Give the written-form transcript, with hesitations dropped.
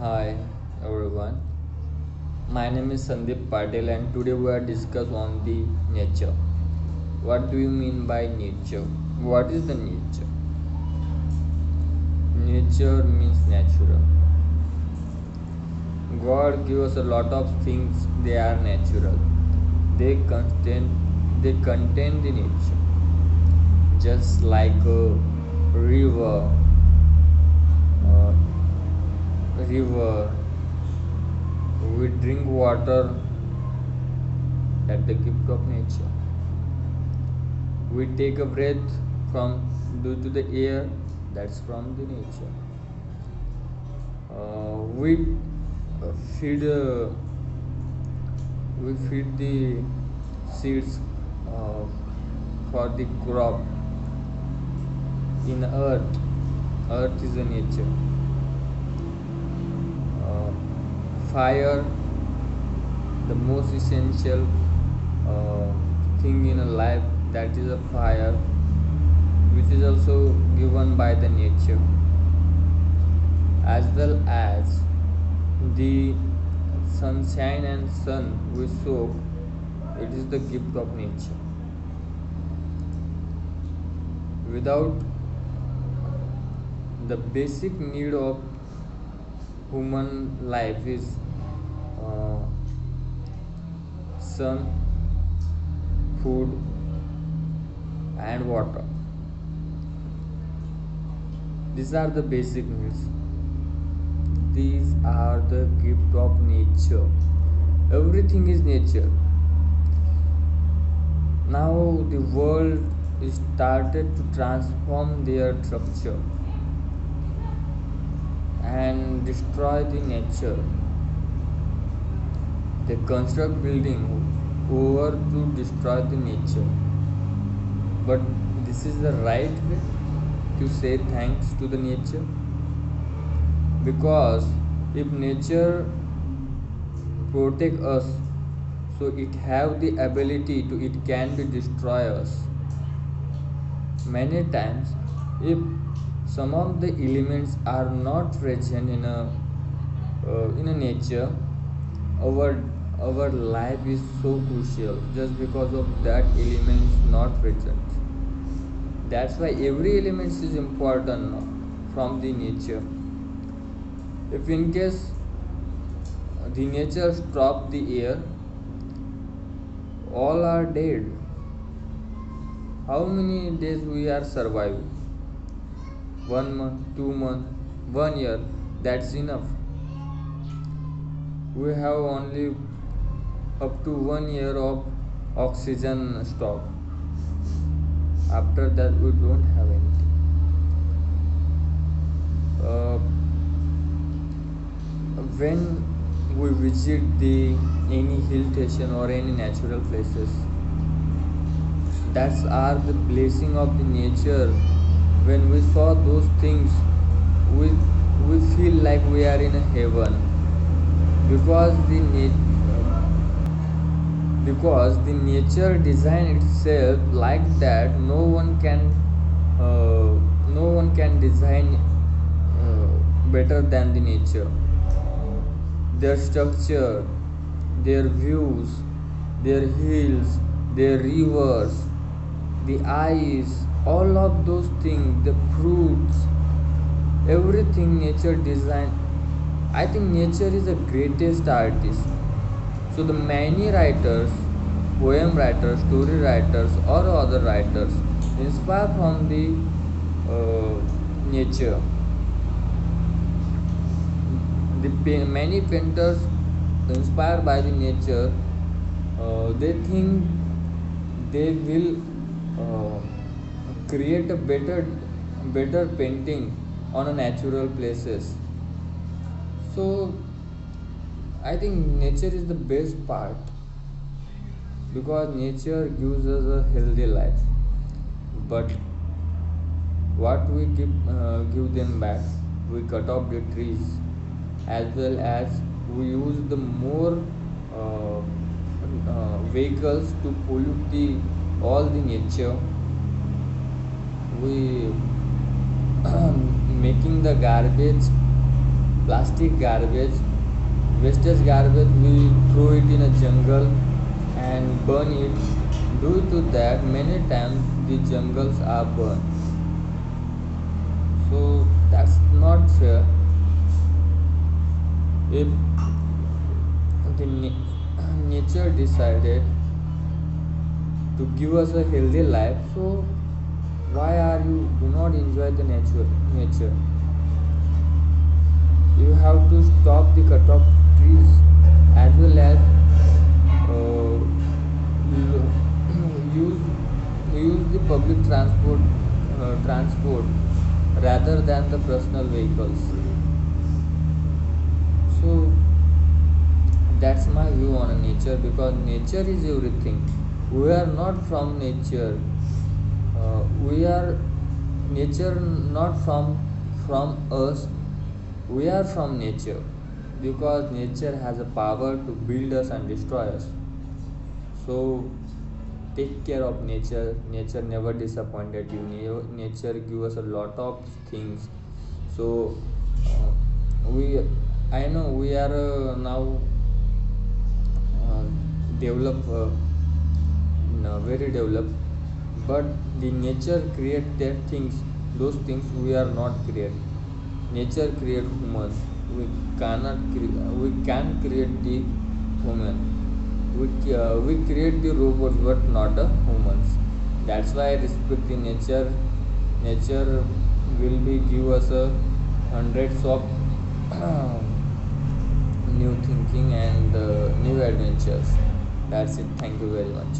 Hi everyone. My name is Sandeep Patel and today we are discuss on the nature. What do you mean by nature? What is the nature? Nature means natural. God give us a lot of things they are natural. They contain the nature. Just like a river, uh, river, we drink water at the gift of nature. We take a breath from due to the air that's from the nature. We feed we feed the seeds uh, for the crop in earth. Earth is a nature. uh, Fire, the most essential uh, thing in a life, that is a fire, which is also given by the nature, as well as the sunshine and sun we soak. It is the gift of nature. Without the basic need of human life is uh, sun, food, and water. These are the basic needs. These are the gift of nature. Everything is nature. Now the world is started to transform their structure and destroy the nature. They construct building over to destroy the nature. But this is the right way to say thanks to the nature, because if nature protect us, so it have the ability to, it can be destroy us many times. If some of the elements are not present in a nature, our our life is so crucial just because of that elements not present. That's why every element is important from the nature. If in case the nature stop the air, all are dead. How many days we are surviving? 1 month, 2 months, 1 year, that's enough. We have only up to 1 year of oxygen stock. After that we don't have anything. uh, when we visit the any hill station or any natural places, that's are the blessing of the nature. When we saw those things, we we feel like we are in a heaven, because the nature design itself like that. No one can design better than the nature. Their structure, their views, their hills, their rivers, the eyes, all of those things, the fruits, everything nature design. I think nature is the greatest artist. So the many writers, poem writers, story writers, or other writers inspire from the nature. Many painters inspired by the nature, they think they will uh, create a better painting on a natural places. So I think nature is the best part, because nature gives us a healthy life. But what we give them back, we cut off the trees, as well as we use the more uh, vehicles to pollute the all the nature. We making the garbage plastic garbage, wastage garbage, we throw it in a jungle and burn it. Due to that, many times the jungles are burned. So that's not fair. If the nature decided to give us a healthy life, so why are you do not enjoy the nature? You have to stop the cut of trees, as well as uh, use use the public transport rather than the personal vehicles. So that's my view on nature, because nature is everything. We are not from nature. We are nature, not from us. We are from nature, because nature has a power to build us and destroy us. So take care of nature. Nature never disappointed you. Nature give us a lot of things. So we I know we are now uh, develop no, very developed, but the nature create that things. Those things we are not create. Nature create humans. We can create the human. We create the robots, but not the humans. That's why I respect the nature. Nature will be give us a hundreds of new thinking and new adventures. That's it. Thank you very much.